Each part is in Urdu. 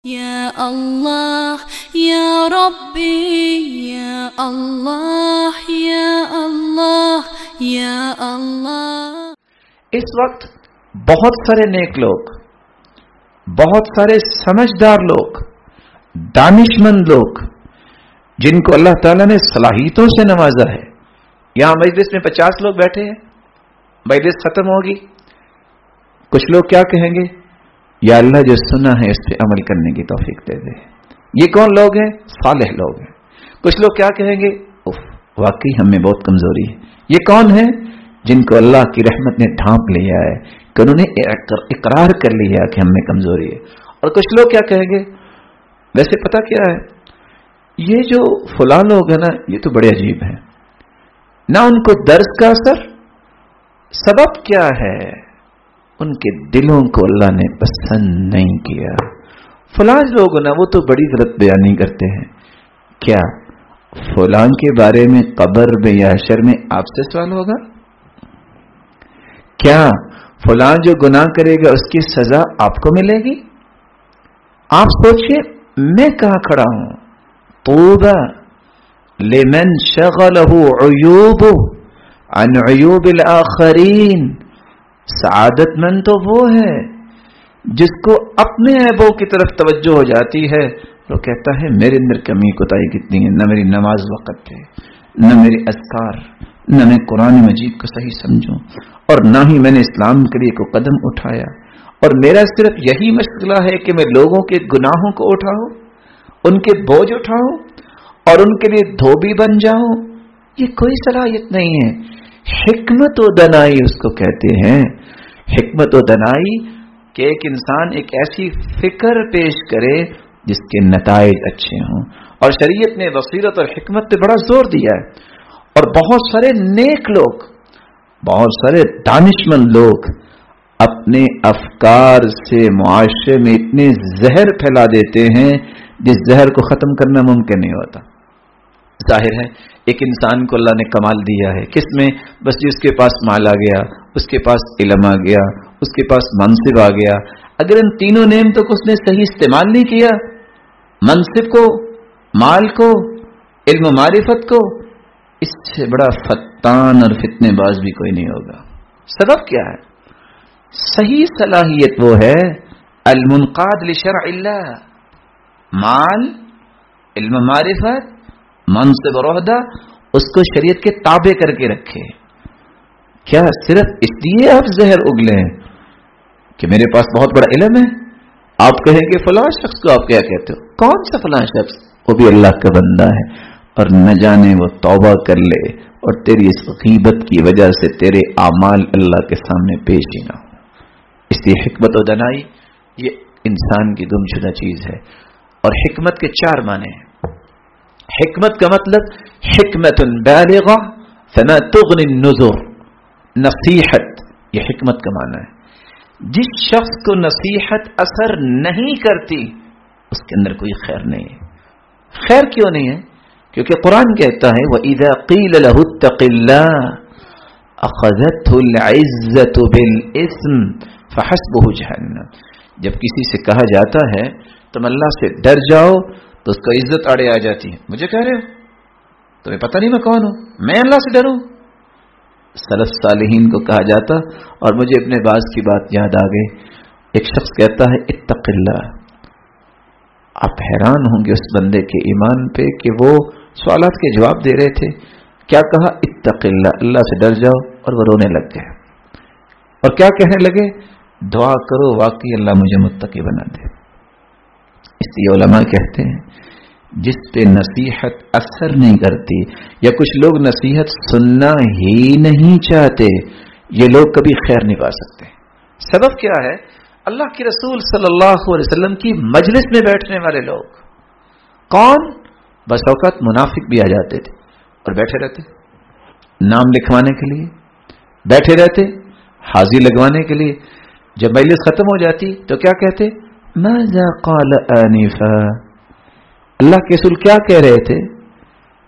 یا اللہ یا ربی یا اللہ یا اللہ یا اللہ۔ اس وقت بہت سارے نیک لوگ، بہت سارے سمجھدار لوگ، دانشمند لوگ، جن کو اللہ تعالیٰ نے صلاحیتوں سے نوازا ہے، یہاں مجلس میں 50 لوگ بیٹھے ہیں، مجلس ختم ہوگی، کچھ لوگ کیا کہیں گے؟ یا اللہ جو سنا ہے اس پہ عمل کرنے کی توفیق دے دے۔ یہ کون لوگ ہیں؟ صالح لوگ ہیں۔ کچھ لوگ کیا کہیں گے؟ واقعی ہم میں بہت کمزوری ہے۔ یہ کون ہے؟ جن کو اللہ کی رحمت نے ڈھانپ لیا ہے، کہ انہوں نے اقرار کر لیا کہ ہم میں کمزوری ہے۔ اور کچھ لوگ کیا کہیں گے؟ ویسے پتہ کیا ہے، یہ جو فلاں لوگ ہیں نا، یہ تو بڑے عجیب ہیں، نہ ان کو درس کا اثر، سبب کیا ہے؟ ان کے دلوں کو اللہ نے پسند نہیں کیا۔ فلاں لوگ نا وہ تو بڑی غلط بیانی کرتے ہیں۔ کیا فلاں کے بارے میں قبر میں یا حشر میں آپ سے سوال ہوگا؟ کیا فلاں جو گناہ کرے گا اس کی سزا آپ کو ملے گی؟ آپ سوچئے میں کہاں کھڑا ہوں؟ طوبی لمن شغلہ عیوبہ عن عیوب الآخرین۔ سعادت مند تو وہ ہے جس کو اپنے عیبوں کی طرف توجہ ہو جاتی ہے، وہ کہتا ہے میرے اندر کمی کوتاہی کتنی ہے، نہ میری نماز وقت پہ، نہ میرے اذکار، نہ میں قرآن مجید کو صحیح سمجھوں، اور نہ ہی میں نے اسلام کے لیے کوئی قدم اٹھایا، اور میرا صرف یہی مشغلہ ہے کہ میں لوگوں کے گناہوں کو اٹھاؤں، ان کے بوجھ اٹھاؤں اور ان کے لیے دھوبی بن جاؤں۔ یہ کوئی صلاحیت نہیں ہے۔ حکمت و دنائی اس کو کہتے ہیں۔ حکمت و دنائی کہ ایک انسان ایک ایسی فکر پیش کرے جس کے نتائج اچھے ہوں، اور شریعت نے بصیرت اور حکمت پہ بڑا زور دیا ہے۔ اور بہت سارے نیک لوگ، بہت سارے دانشمند لوگ اپنے افکار سے معاشرے میں اتنے زہر پھیلا دیتے ہیں جس زہر کو ختم کرنا ممکن نہیں ہوتا۔ ظاہر ہے ایک انسان کو اللہ نے کمال دیا ہے، کس میں؟ بس جس کے پاس مال آ گیا، اس کے پاس علم آ گیا، اس کے پاس منصب آ گیا۔ اگر ان تینوں نعمتوں کو اس نے صحیح استعمال نہیں کیا، منصب کو، مال کو، علم و معرفت کو، اس سے بڑا فتان اور فتنے باز بھی کوئی نہیں ہوگا۔ سبب کیا ہے؟ صحیح صلاحیت وہ ہے المنقاد لشرع اللہ۔ مال، علم و معرفت، منصب اور عہدہ، اس کو شریعت کے تابع کر کے رکھے۔ کیا صرف اس لیے آپ زہر اگلیں کہ میرے پاس بہت بڑا علم ہے؟ آپ کہیں گے فلاں شخص کو آپ کیا کہتے ہو؟ کون سا فلاں شخص؟ وہ بھی اللہ کا بندہ ہے، اور نہ جانے وہ توبہ کر لے اور تیری اس غیبت کی وجہ سے تیرے اعمال اللہ کے سامنے پیش ہی نہ ہو۔ اس لیے حکمت و دنائی یہ انسان کی گمشدہ چیز ہے۔ اور حکمت کے 4 معنی ہیں۔ حکمت کا مطلب حکمت بالغہ فما تغنی النذر، نصیحت، یہ حکمت کا معنی ہے۔ جس شخص کو نصیحت اثر نہیں کرتی اس کے اندر کوئی خیر نہیں ہے۔ خیر کیوں نہیں ہے؟ کیونکہ قرآن کہتا ہے وَإِذَا قِيلَ لَهُ اتَّقِ اللَّهَ أَخَذَتْهُ الْعِزَّةُ بِالْإِثْمِ فَحَسْبُهُ جَهَنَّمُ۔ جب کسی سے کہا جاتا ہے تم اللہ سے ڈر جاؤ تو اس کو عزت آڑے آ جاتی ہے۔ مجھے کہہ رہے ہو؟ تمہیں پتہ نہیں میں کون ہوں؟ میں اللہ سے ڈروں؟ سلف صالحین کو کہا جاتا، اور مجھے اپنے باز کی بات یاد آ گئی۔ ایک شخص کہتا ہے اتق اللہ۔ آپ حیران ہوں گے اس بندے کے ایمان پہ کہ وہ سوالات کے جواب دے رہے تھے۔ کیا کہا؟ اتق اللہ، اللہ سے ڈر جاؤ، اور وہ رونے لگ گئے۔ اور کیا کہنے لگے؟ دعا کرو واقعی اللہ مجھے متقی بنا دے۔ اس لیے علماء کہتے ہیں جس پہ نصیحت اثر نہیں کرتی، یا کچھ لوگ نصیحت سننا ہی نہیں چاہتے، یہ لوگ کبھی خیر نہیں پا سکتے۔ سبب کیا ہے؟ اللہ کے رسول صلی اللہ علیہ وسلم کی مجلس میں بیٹھنے والے لوگ کون؟ بس اوقات منافق بھی آ جاتے تھے اور بیٹھے رہتے، نام لکھوانے کے لیے بیٹھے رہتے، حاضری لگوانے کے لیے۔ جب مجلس ختم ہو جاتی تو کیا کہتے؟ ماذا قال آنفا۔ اللہ کے رسول کیا کہہ رہے تھے؟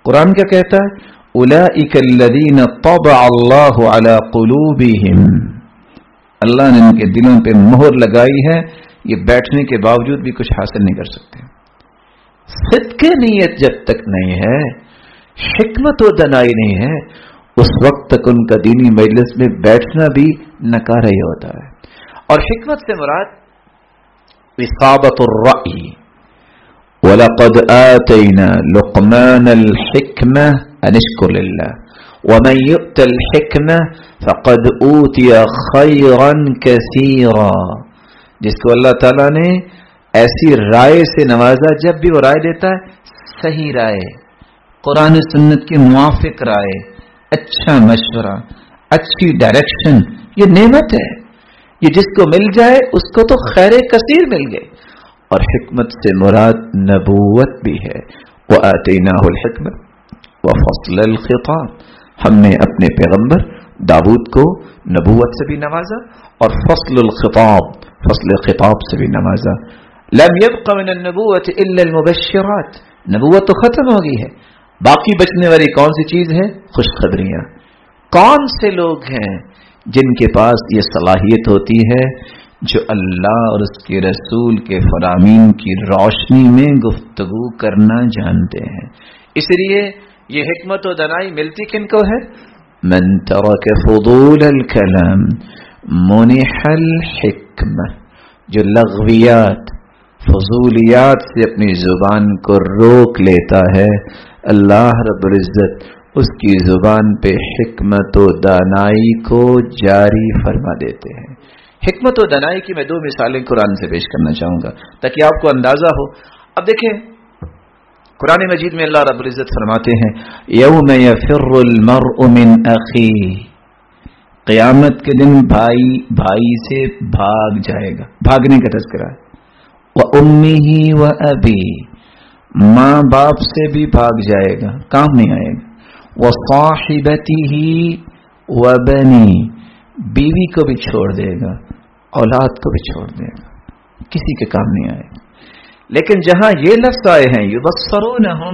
قرآن کیا کہتا ہے؟ اولئک الذین طبع اللہ علی قلوبہم۔ اللہ نے ان کے دلوں پہ مہر لگائی ہے یہ بیٹھنے کے باوجود بھی کچھ حاصل نہیں کر سکتے. صدق نیت جب تک نہیں ہے، حکمت و دنائی نہیں ہے، اس وقت تک ان کا دینی مجلس میں بیٹھنا بھی نکارہ ہی ہوتا ہے. اور حکمت سے مراد اصابت الرأی. وَلَقَدْ آتَيْنَا لُقْمَانَ الْحِكْمَةَ أَنِ اشْكُرْ لِلَّهِ وَمَنْ يُؤْتَ الْحِكْمَةَ فَقَدْ أُوتِيَ خَيْرًا كَثِيرًا. جس کو اللہ تعالیٰ نے ایسی رائے سے نوازا، جب بھی وہ رائے دیتا ہے صحیح رائے، قرآن سنت کے موافق رائے، اچھا مشورہ، اچھی ڈائریکشن، یہ نعمت ہے. یہ جس کو مل جائے اس کو تو خیر کثیر مل گئے. اور حکمت سے مراد نبوت بھی ہے. وَآتَيْنَاهُ الْحِكْمَةَ وَفَصْلَ الْخِطَابِ. ہم نے اپنے پیغمبر داؤد کو نبوت سے بھی نوازا اور فصل الخطاب، فصل خطاب سے بھی نوازا. لم يبق من النبوة الا المبشرات. نبوت تو ختم ہو گئی ہے، باقی بچنے والی کون سی چیز ہے؟ خوشخبریاں. کون سے لوگ ہیں جن کے پاس یہ صلاحیت ہوتی ہے، جو اللہ اور اس کے رسول کے فرامین کی روشنی میں گفتگو کرنا جانتے ہیں. اس لیے یہ حکمت و دنائی ملتی کن کو ہے؟ من ترک فضول الکلام منح الحکمہ. جو لغویات، فضولیات سے اپنی زبان کو روک لیتا ہے، اللہ رب العزت اس کی زبان پہ حکمت و دانائی کو جاری فرما دیتے ہیں. حکمت و دانائی کی میں 2 مثالیں قرآن سے پیش کرنا چاہوں گا تاکہ آپ کو اندازہ ہو. اب دیکھیں قرآن مجید میں اللہ رب العزت فرماتے ہیں یوم یفر المرء من اخیہ. قیامت کے دن بھائی سے بھاگ جائے گا، بھاگنے کا تذکرہ ہے. وَأُمِّهِ وَأَبِيهِ. ماں باپ سے بھی بھاگ جائے گا، کام نہیں آئے گا. وَصَاحِبَتِهِ وَبَنِيهِ. بیوی کو بھی چھوڑ دے گا، اولاد کو بھی چھوڑ دے گا، کسی کے کام نہیں آئے گا. لیکن جہاں یہ لفظ آئے ہیں یبصرونہم،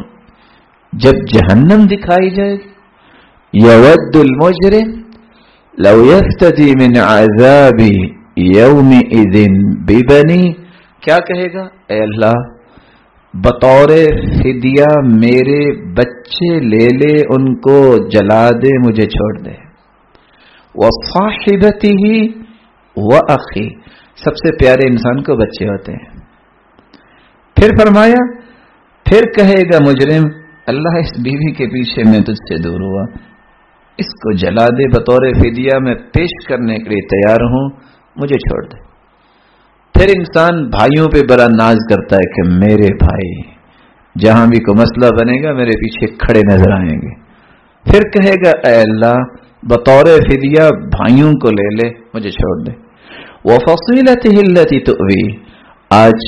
جب جہنم دکھائی جائے گی، یود المجرم لو یفتدی من عذاب یومئذ ببنیہ. کیا کہے گا؟ اے اللہ بطور فدیہ میرے بچے لے لے، ان کو جلا دے، مجھے چھوڑ دے. وَصَاحِبَتِهِ وَأَخِيهِ. سب سے پیارے انسان کو بچے ہوتے ہیں. پھر فرمایا، پھر کہے گا مجرم اللہ اس بیوی کے پیچھے میں تجھ سے دور ہوا، اس کو جلا دے، بطور فدیہ میں پیش کرنے کے لیے تیار ہوں، مجھے چھوڑ دے. پھر انسان بھائیوں پہ بڑا ناز کرتا ہے کہ میرے بھائی جہاں بھی کوئی مسئلہ بنے گا میرے پیچھے کھڑے نظر آئیں گے. پھر کہے گا اے اللہ بطور فدیہ بھائیوں کو لے لے، مجھے چھوڑ دے. وَفَصِيلَتِهِ الَّتِي تُؤْوِيهِ. آج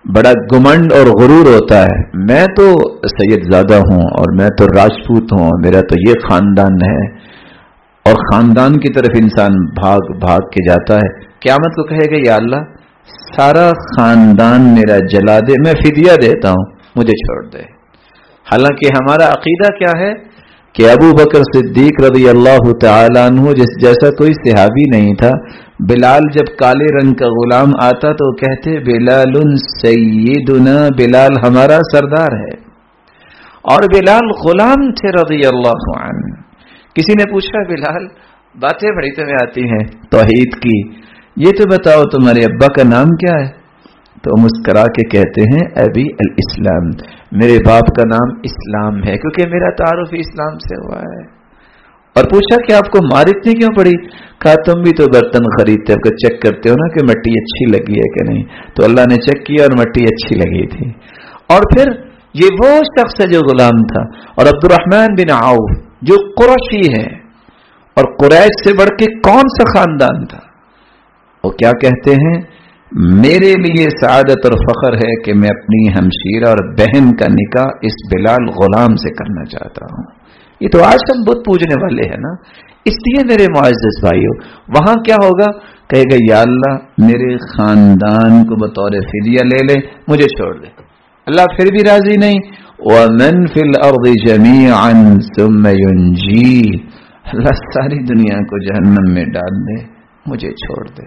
بڑا گمنڈ اور غرور ہوتا ہے، میں تو سید زادہ ہوں اور میں تو راجپوت ہوں، میرا تو یہ خاندان ہے، اور خاندان کی طرف انسان بھاگ بھاگ کے جاتا ہے. قیامت کو کہے گا یا اللہ سارا خاندان میرا جلا دے، میں فدیہ دیتا ہوں، مجھے چھوڑ دے. حالانکہ ہمارا عقیدہ کیا ہے کہ ابو بکر صدیق رضی اللہ تعالیٰ عنہ جس جیسا کوئی صحابی نہیں تھا. بلال جب کالے رنگ کا غلام آتا تو کہتے بلال سیدنا، بلال ہمارا سردار ہے. اور بلال غلام تھے رضی اللہ عنہ. کسی نے پوچھا بلال باتیں بڑی تمہیں آتی ہیں توحید کی، یہ تو بتاؤ تمہارے ابا کا نام کیا ہے؟ تو مسکرا کے کہتے ہیں ابی الاسلام، میرے باپ کا نام اسلام ہے کیونکہ میرا تعارف اسلام سے ہوا ہے. اور پوچھا کہ آپ کو مار اتنی کیوں پڑی؟ کہا تم بھی تو برتن خریدتے ہو، چیک کرتے ہو نا کہ مٹی اچھی لگی ہے کہ نہیں، تو اللہ نے چیک کیا اور مٹی اچھی لگی تھی. اور پھر یہ وہ شخص ہے جو غلام تھا. اور عبد الرحمن بن عوف جو قریشی ہے، اور قریش سے بڑھ کے کون سا خاندان تھا، وہ کیا کہتے ہیں میرے لیے سعادت اور فخر ہے کہ میں اپنی ہمشیرہ اور بہن کا نکاح اس بلال غلام سے کرنا چاہتا ہوں. یہ تو آج ہم بت پوجنے والے ہیں نا. اس لیے میرے معزز بھائیو وہاں کیا ہوگا؟ کہے گا یا اللہ میرے خاندان کو بطور فدیہ لے لے، مجھے چھوڑ دے. اللہ پھر بھی راضی نہیں. وَمَن فِي الْأَرْضِ جَمِيعًا ثُمَّ يُنْجِيهِ. اللہ ساری دنیا کو جہنم میں ڈال دے، مجھے چھوڑ دے.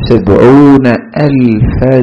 70,000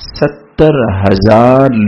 70,000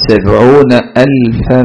70,000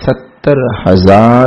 70,000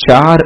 4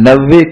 90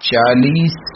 40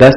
10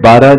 12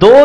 2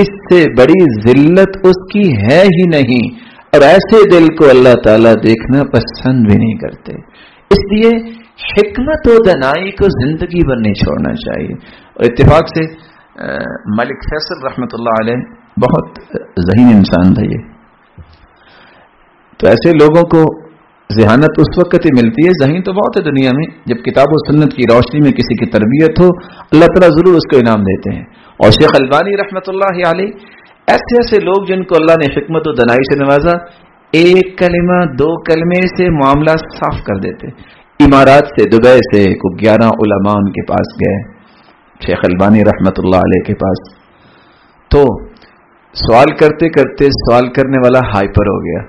اس سے بڑی ذلت اس کی ہے ہی نہیں، اور ایسے دل کو اللہ تعالیٰ دیکھنا پسند بھی نہیں کرتے. اس لیے حکمت و دانائی کو زندگی بھر نہیں چھوڑنا چاہیے. اور اتفاق سے ملک فیصل رحمۃ اللہ علیہ بہت ذہین انسان تھا. یہ تو ایسے لوگوں کو ذہانت اس وقت ہی ملتی ہے، ذہین تو بہت ہے دنیا میں، جب کتاب و سنت کی روشنی میں کسی کی تربیت ہو اللہ تعالیٰ ضرور اس کو انعام دیتے ہیں. اور شیخ البانی رحمۃ اللہ علیہ ایسے لوگ جن کو اللہ نے حکمت و دانائی سے نوازا، ایک کلمہ 2 کلمے سے معاملہ صاف کر دیتے. امارات سے، دبئی سے 11 علماء ان کے پاس گئے، شیخ البانی رحمۃ اللہ علیہ کے پاس. تو سوال کرتے کرتے سوال کرنے والا ہائپر ہو گیا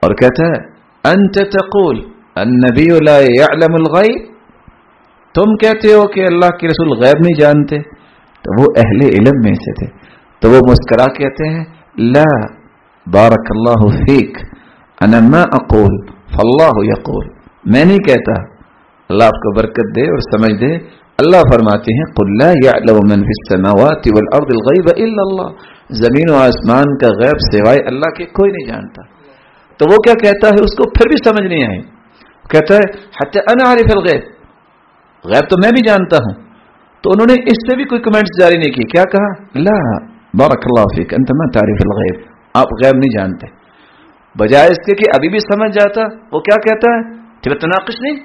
اور کہتا ہے انت تقول النبی لا يعلم الغیب، تم کہتے ہو کہ اللہ کے رسول غیب نہیں جانتے. تو وہ اہل علم میں سے تھے، تو وہ مسکرا کہتے ہیں لا بارک اللہ فیک انا ما اقول فاللہ یقول، میں نہیں کہتا، اللہ آپ کو برکت دے اور سمجھ دے. اللہ فرماتے ہیں قل لا يعلم من في السماوات والارض الغیب الا اللہ، زمین و آسمان کا غیب سوائے اللہ کے کوئی نہیں جانتا. تو وہ کیا کہتا ہے، اس کو پھر بھی سمجھ نہیں آئی، کہتا ہے حتی انا عارف الغیب، غیب تو میں بھی جانتا ہوں. تو انہوں نے اس سے بھی کوئی کمنٹس جاری نہیں کی. کیا کہا لا بارک اللہ فیک انت ما تعرف الغیب، آپ غیب نہیں جانتے. بجائے اس کے کہ ابھی بھی سمجھ جاتا، وہ کیا کہتا ہے کہ تناقش نہیں،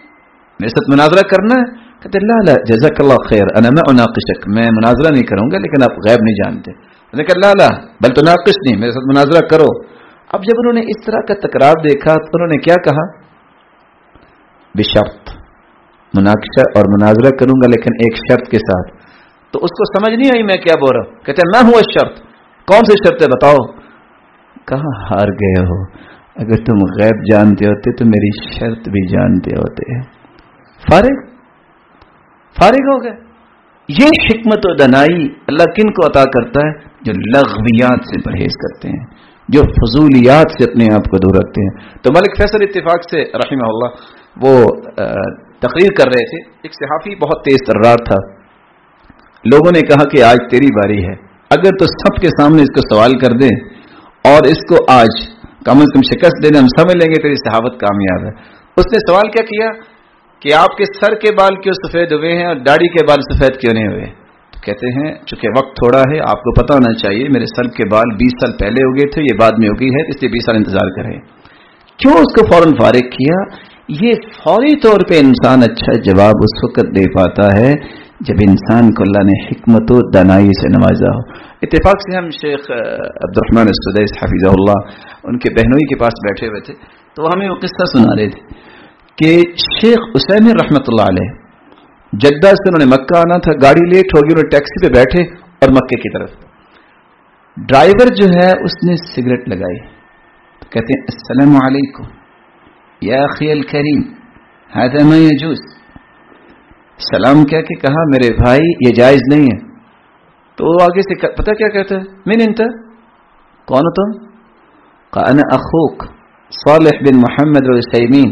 میرے ساتھ مناظرہ کرنا ہے. کہتے لا لا جزاک اللہ خیر انا ما اناقشک، میں مناظرہ نہیں کروں گا لیکن آپ غیب نہیں جانتے. میں نے کہا لا لا بل تناقش نہیں، میرے ساتھ مناظرہ کرو. اب جب انہوں نے اس طرح کا تکرار دیکھا تو انہوں نے کیا کہا بشرط، مناقشہ اور مناظرہ کروں گا لیکن ایک شرط کے ساتھ. تو اس کو سمجھ نہیں آئی میں کیا بول رہا ہوں. کہتے ہیں میں ہوں شرط. کون سی شرط ہے بتاؤ. کہاں ہار گئے ہو، اگر تم غیب جانتے ہوتے تو میری شرط بھی جانتے ہوتے. فارغ ہو گئے. یہ حکمت و دانائی اللہ کن کو عطا کرتا ہے؟ جو لغویات سے پرہیز کرتے ہیں، جو فضولیات سے اپنے آپ کو دور رکھتے ہیں. تو ملک فیصل اتفاق سے رحمہ اللہ وہ تقریر کر رہے تھے. ایک صحافی بہت تیز ترار تھا. لوگوں نے کہا کہ آج تیری باری ہے، اگر تو سب کے سامنے اس کو سوال کر دیں اور اس کو آج کم از کم شکست دینا، ہم سمجھ لیں گے تیری صحافت کامیاب ہے. اس نے سوال کیا کیا کہ آپ کے سر کے بال کیوں سفید ہوئے ہیں اور داڑھی کے بال سفید کیوں نہیں ہوئے؟ کہتے ہیں چونکہ وقت تھوڑا ہے، آپ کو پتہ ہونا چاہیے میرے سر کے بال 20 سال پہلے ہو گئے تھے، یہ بعد میں ہو گئی ہے، اس لیے 20 سال انتظار کریں. کیوں اس کو فوراً فارغ کیا؟ یہ فوری طور پہ انسان اچھا جواب اس وقت دے پاتا ہے جب انسان کو اللہ نے حکمت و دانائی سے نوازا ہو. اتفاق سے ہم شیخ عبد الرحمن السدیس حفظہ اللہ ان کے بہنوئی کے پاس بیٹھے ہوئے تھے، تو ہمیں وہ قصہ سنا رہے تھے کہ شیخ عثیمین رحمۃ اللہ علیہ جدہ سے انہوں نے مکہ آنا تھا، گاڑی لیٹ ہوگی، انہوں نے ٹیکسی پہ بیٹھے اور مکے کی طرف. ڈرائیور جو ہے اس نے سگریٹ لگائی. تو کہتے ہیں السلام علیکم یا اخی الکریم ھذا ما یجوز. سلام کیا کہ کہا میرے بھائی یہ جائز نہیں ہے. تو وہ آگے سے پتہ کیا کہتا ہے من انت، کون ہو تم؟ قال انا اخوک صالح بن محمد العثیمین،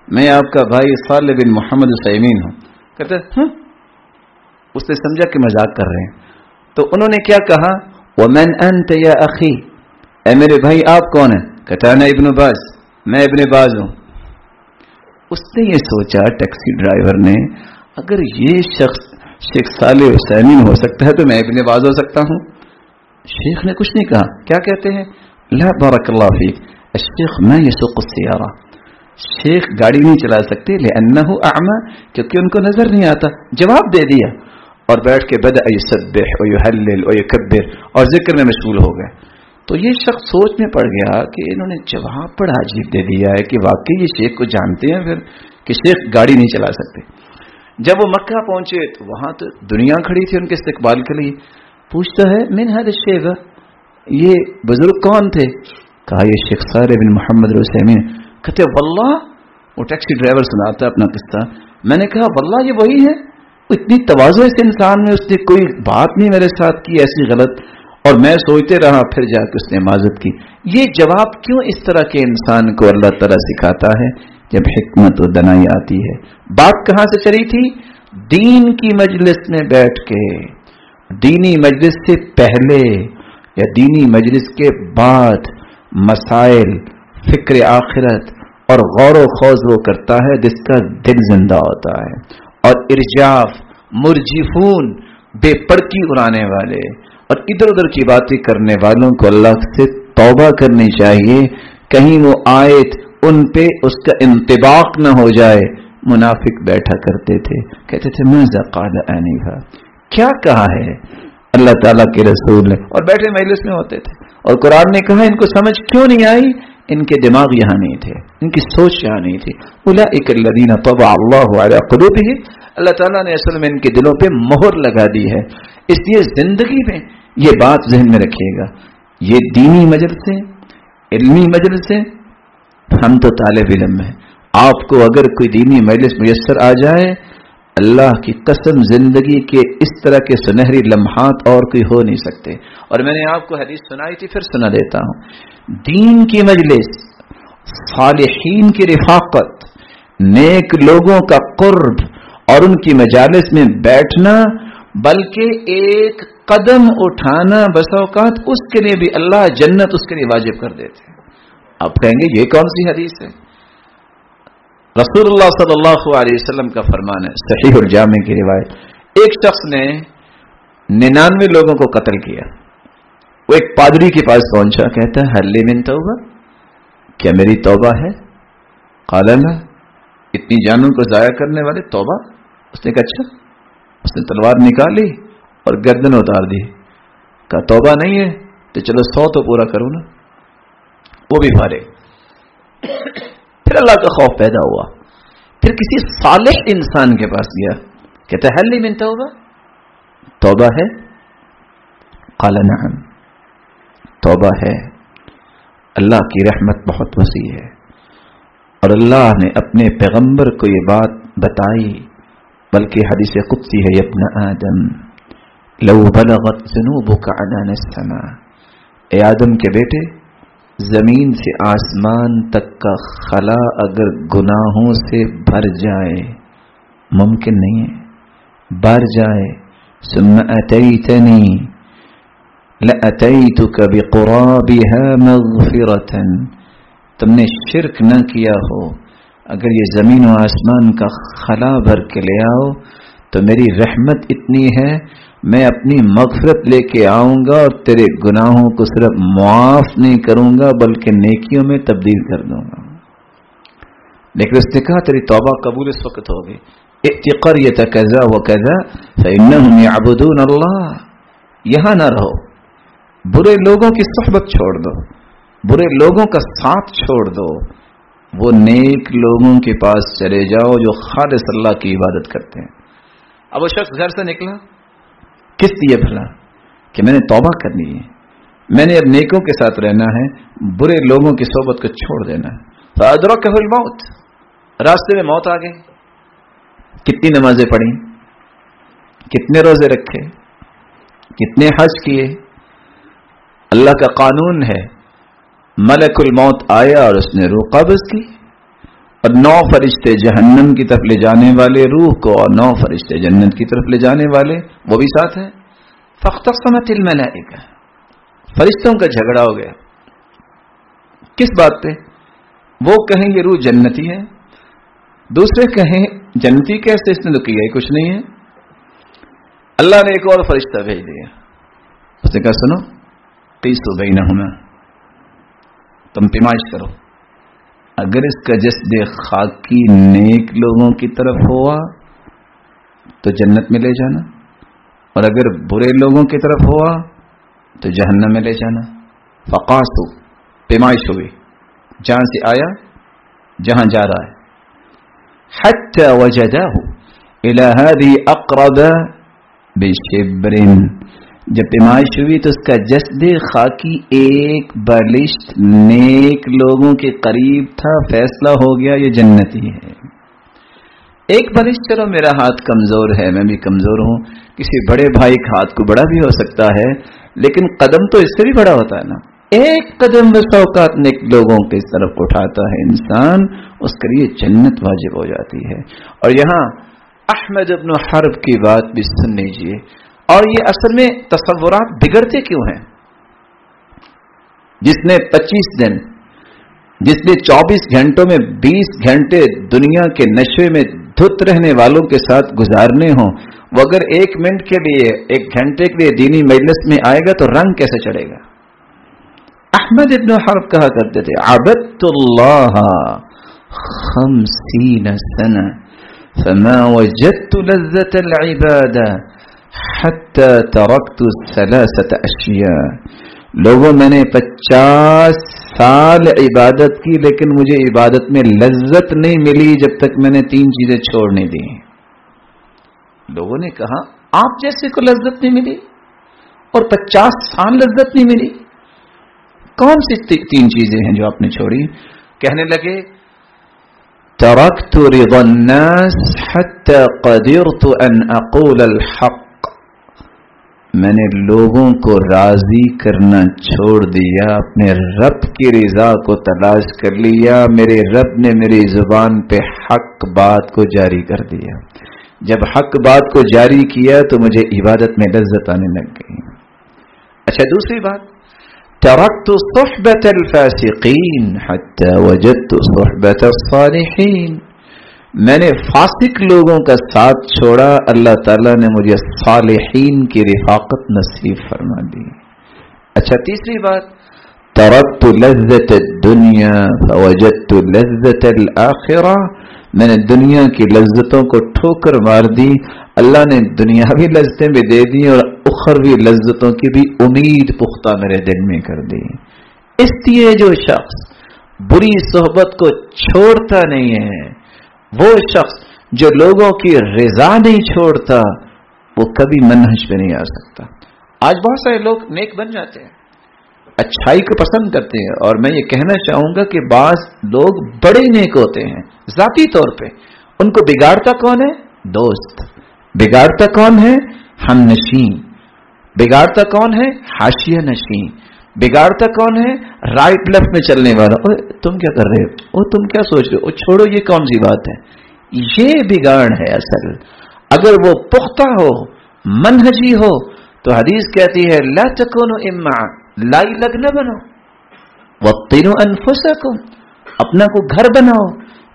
میں آپ کا بھائی صالح بن محمد العثیمین ہوں. کہتے ہیں اس نے سمجھا کہ مذاق کر رہے ہیں. تو انہوں نے کیا کہا ومن انت یا اخی، اے میرے بھائی آپ کون ہیں؟ کہتا ہے ابن باز، میں ابن باز ہوں. اس نے یہ سوچا ٹیکسی ڈرائیور نے اگر یہ شخص شیخ صالح حسینی ہو سکتا ہے تو میں ابن باز ہو سکتا ہوں. شیخ نے کچھ نہیں کہا. کیا کہتے ہیں لا بارک اللہ فیک الشیخ ما یسوق السیارہ، شیخ گاڑی نہیں چلا سکتے لأنہ اعمی، کیونکہ ان کو نظر نہیں آتا. جواب دے دیا اور بیٹھ کے بدأ یسبح ویہلل ویکبر اور ذکر میں مشغول ہو گئے. تو یہ شخص سوچ میں پڑ گیا کہ انہوں نے جواب بڑا عجیب دے دیا ہے کہ واقعی یہ شیخ کو جانتے ہیں پھر کہ شیخ گاڑی نہیں چلا سکتے. جب وہ مکہ پہنچے تو وہاں تو دنیا کھڑی تھی ان کے استقبال کے لیے. پوچھتا ہے من ھذا الشیخ، یہ بزرگ کون تھے؟ کہا یہ شیخ صالح بن محمد العثیمین. کہتے واللہ، وہ ٹیکسی ڈرائیور سناتا اپنا قصہ. میں نے کہا واللہ یہ وہی ہے. اتنی تواضع اس انسان میں، اس نے کوئی بات نہیں میرے ساتھ کی ایسی غلط، اور میں سوچتے رہا. پھر جا کے اس نے معذرت کی. یہ جواب کیوں اس طرح کے انسان کو اللہ تعالیٰ سکھاتا ہے؟ جب حکمت و دانائی آتی ہے. بات کہاں سے چلی تھی؟ دین کی مجلس میں بیٹھ کے، دینی مجلس سے پہلے یا دینی مجلس کے بعد مسائل، فکر آخرت اور غور و خوض وہ کرتا ہے جس کا دل زندہ ہوتا ہے. اور ارجاف، مرجفون، بے پڑکی اڑانے والے اور ادھر ادھر کی باتیں کرنے والوں کو اللہ سے توبہ کرنی چاہیے، کہیں وہ آیت ان پہ اس کا انطباق نہ ہو جائے. منافق بیٹھا کرتے تھے، کہتے تھے ماذا قال آنفا، کیا کہا ہے اللہ تعالیٰ کے رسول نے، اور بیٹھے مجلس میں ہوتے تھے. اور قرآن نے کہا ان کو سمجھ کیوں نہیں آئی؟ ان کے دماغ یہاں نہیں تھے، ان کی سوچ یہاں نہیں تھی. اولئک الذین طبع اللہ علی قلوبہم، اللہ تعالیٰ نے اصل میں ان کے دلوں پہ مہر لگا دی ہے. اس لیے زندگی میں یہ بات ذہن میں رکھیے گا، یہ دینی مجلسیں، علمی مجلسیں، ہم تو طالب علم ہیں. آپ کو اگر کوئی دینی مجلس میسر آ جائے، اللہ کی قسم زندگی کے اس طرح کے سنہری لمحات اور کوئی ہو نہیں سکتے. اور میں نے آپ کو حدیث سنائی تھی، پھر سنا دیتا ہوں. دین کی مجلس، صالحین کی رفاقت، نیک لوگوں کا قرب اور ان کی مجالس میں بیٹھنا، بلکہ ایک قدم اٹھانا بس اوقات اس کے لیے بھی اللہ جنت اس کے لیے واجب کر دیتے ہیں. آپ کہیں گے یہ کون سی حدیث ہے؟ رسول اللہ صلی اللہ علیہ وسلم کا فرمان ہے، صحیح الجامع کی روایت. ایک شخص نے 99 لوگوں کو قتل کیا. وہ ایک پادری کے پاس پہنچا، کہتا ہے حل من توبہ، کیا میری توبہ ہے؟ قال لا، اتنی جانوں کو ضائع کرنے والے توبہ؟ اس نے کہا اچھا. اس نے تلوار نکالی اور گردن اتار دی. کہا توبہ نہیں ہے تو چلو 100 تو پورا کرو نا. وہ بھی فارغ. پھر اللہ کا خوف پیدا ہوا. پھر کسی صالح انسان کے پاس گیا، کہتا ہے حل من توبہ، توبہ ہے؟ قال نعم، توبہ ہے. اللہ کی رحمت بہت وسیع ہے، اور اللہ نے اپنے پیغمبر کو یہ بات بتائی، بلکہ حدیث قدسی ہے، ابن آدم لو بلغت ذنوبک عنان السماء، اے آدم کے بیٹے، زمین سے آسمان تک کا خلا اگر گناہوں سے بھر جائے، ممکن نہیں ہے، بھر جائے، ثم اتیتنی لاتیتک بقرابها مغفرۃ، تم نے شرک نہ کیا ہو، اگر یہ زمین و آسمان کا خلا بھر کے لے آؤ تو میری رحمت اتنی ہے، میں اپنی مغفرت لے کے آؤں گا اور تیرے گناہوں کو صرف معاف نہیں کروں گا بلکہ نیکیوں میں تبدیل کر دوں گا. لیکن اس نے کہا تیری توبہ قبول اس وقت ہوگی. ائت قریۃ کذا وکذا فانہم یعبدون اللہ، یہاں نہ رہو، برے لوگوں کی صحبت چھوڑ دو، برے لوگوں کا ساتھ چھوڑ دو، وہ نیک لوگوں کے پاس چلے جاؤ جو خالص اللہ کی عبادت کرتے ہیں. اب وہ شخص گھر سے نکلا، کس لیے بھلا؟ کہ میں نے توبہ کرنی ہے، میں نے اب نیکوں کے ساتھ رہنا ہے، برے لوگوں کی صحبت کو چھوڑ دینا ہے. فأدرکہ الموت، راستے میں موت آ گئی. کتنی نمازیں پڑھی، کتنے روزے رکھے، کتنے حج کیے. اللہ کا قانون ہے، ملک الموت آیا اور اس نے روح قبض کی، اور 9 فرشتے جہنم کی طرف لے جانے والے روح کو اور 9 فرشتے جنت کی طرف لے جانے والے وہ بھی ساتھ ہیں. فاختصمت الملائکہ، فرشتوں کا جھگڑا ہو گیا. کس بات پہ؟ وہ کہیں یہ روح جنتی ہے، دوسرے کہیں جنتی کیسے، اس نے تو کیا ہی کچھ نہیں ہے. اللہ نے ایک اور فرشتہ بھیج دیا. اس نے کہا سنو، قیسوا بینہما، تم پیمائش کرو، اگر اس کا جسد خاکی نیک لوگوں کی طرف ہوا تو جنت میں لے جانا، اور اگر برے لوگوں کی طرف ہوا تو جہنم میں لے جانا. فقاسو، پیمائش ہوئی، جہاں سے آیا جہاں جا رہا ہے. حتی وجداه الى هذه اقرب بشبر، جب پیمائش ہوئی تو اس کا جسد خاکی ایک بالشت نیک لوگوں کے قریب تھا. فیصلہ ہو گیا یہ جنتی ہے. ایک بالشت، چلو میرا ہاتھ کمزور ہے، میں بھی کمزور ہوں، کسی بڑے بھائی کا ہاتھ کو بڑا بھی ہو سکتا ہے، لیکن قدم تو اس سے بھی بڑا ہوتا ہے نا. ایک قدم بس اوقات نیک لوگوں کی طرف اٹھاتا ہے انسان، اس کے لیے جنت واجب ہو جاتی ہے. اور یہاں احمد بن حرب کی بات بھی سن لیجیے. اور یہ اصل میں تصورات بگڑتے کیوں ہیں؟ جس نے 25 دن، جس نے 24 گھنٹوں میں 20 گھنٹے دنیا کے نشے میں دھت رہنے والوں کے ساتھ گزارنے ہوں، وہ اگر 1 منٹ کے لیے 1 گھنٹے کے لیے دینی مجلس میں آئے گا تو رنگ کیسے چڑھے گا؟ احمد ابن حرب کہا کرتے تھے عبدت اللہ 50 سنة فما وجدت لذة العبادة حتى تركت 3 أشياء. لوگوں میں نے 50 سال عبادت کی لیکن مجھے عبادت میں لذت نہیں ملی جب تک میں نے 3 چیزیں چھوڑ نہیں دی. لوگوں نے کہا آپ جیسے کو لذت نہیں ملی اور 50 سال لذت نہیں ملی، کون سی 3 چیزیں ہیں جو آپ نے چھوڑی؟ کہنے لگے ترکت رضا الناس حتى قدرت ان اقول الحق. میں نے لوگوں کو راضی کرنا چھوڑ دیا، اپنے رب کی رضا کو تلاش کر لیا، میرے رب نے میری زبان پہ حق بات کو جاری کر دیا. جب حق بات کو جاری کیا تو مجھے عبادت میں لذت آنے لگ گئی. اچھا دوسری بات ترکت صحبت الفاسقین حتی وجدت صحبت الصالحین. میں نے فاسق لوگوں کا ساتھ چھوڑا، اللہ تعالیٰ نے مجھے صالحین کی رفاقت نصیب فرما دی. اچھا تیسری بات ترکت لذت الدنیا فوجدت لذت الآخرہ. میں نے دنیا کی لذتوں کو ٹھوکر مار دی، اللہ نے دنیاوی لذتیں بھی دے دی اور اخروی لذتوں کی بھی امید پختہ میرے دل میں کر دی. اس لیے جو شخص بری صحبت کو چھوڑتا نہیں ہے، وہ شخص جو لوگوں کی رضا نہیں چھوڑتا، وہ کبھی منہج پہ نہیں آ سکتا. آج بہت سارے لوگ نیک بن جاتے ہیں، اچھائی کو پسند کرتے ہیں، اور میں یہ کہنا چاہوں گا کہ بعض لوگ بڑے نیک ہوتے ہیں ذاتی طور پہ، ان کو بگاڑتا کون ہے؟ دوست. بگاڑتا کون ہے؟ ہم نشین. بگاڑتا کون ہے؟ حاشیہ نشین. بگاڑتا کون ہے؟ رائٹ لیفٹ میں چلنے والا. تم کیا کر رہے ہو؟ تم کیا سوچ رہے ہو؟ چھوڑو، یہ کون سی بات ہے؟ یہ بگاڑ ہے اصل. اگر وہ پختہ ہو، منہجی ہو، تو حدیث کہتی ہے لا تکونوا امعا، لائی لگ نہ بنو، وطنوا انفسکم، اپنا کو گھر بناؤ.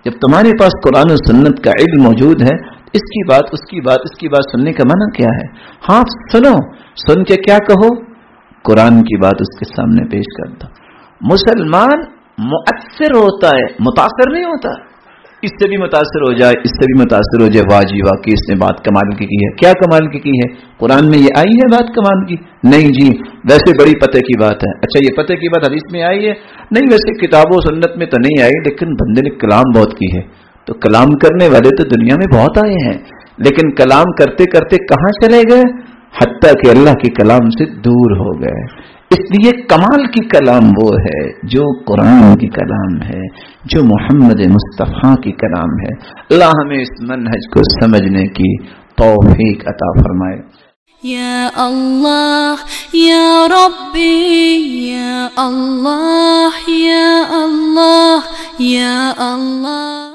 جب تمہارے پاس قرآن و سنت کا علم موجود ہے، اس کی بات اس کی بات اس کی بات سننے کا معنی کیا ہے؟ ہاں سنو، سن کے کیا کہو؟ قرآن کی بات اس کے سامنے پیش کر دو. مسلمان مؤثر ہوتا ہے، متاثر نہیں ہوتا. اس سے بھی متاثر ہو جائے، اس سے بھی متاثر ہو جائے، واہ جی واقعی اس نے بات کمال کی ہے. کیا کمال کی ہے؟ قرآن میں یہ آئی ہے بات کمال کی؟ نہیں جی، ویسے بڑی پتے کی بات ہے. اچھا یہ پتے کی بات حدیث میں آئی ہے؟ نہیں، ویسے کتاب و سنت میں تو نہیں آئی، لیکن بندے نے کلام بہت کی ہے. تو کلام کرنے والے تو دنیا میں بہت آئے ہیں، لیکن کلام کرتے کرتے کہاں چلے گئے؟ حتیٰ کہ اللہ کے کلام سے دور ہو گئے. اس لیے کمال کی کلام وہ ہے جو قرآن کی کلام ہے، جو محمد مصطفیٰ کی کلام ہے. اللہ ہمیں اس منہج کو سمجھنے کی توفیق عطا فرمائے. یا اللہ یا ربی یا اللہ یا اللہ یا اللہ.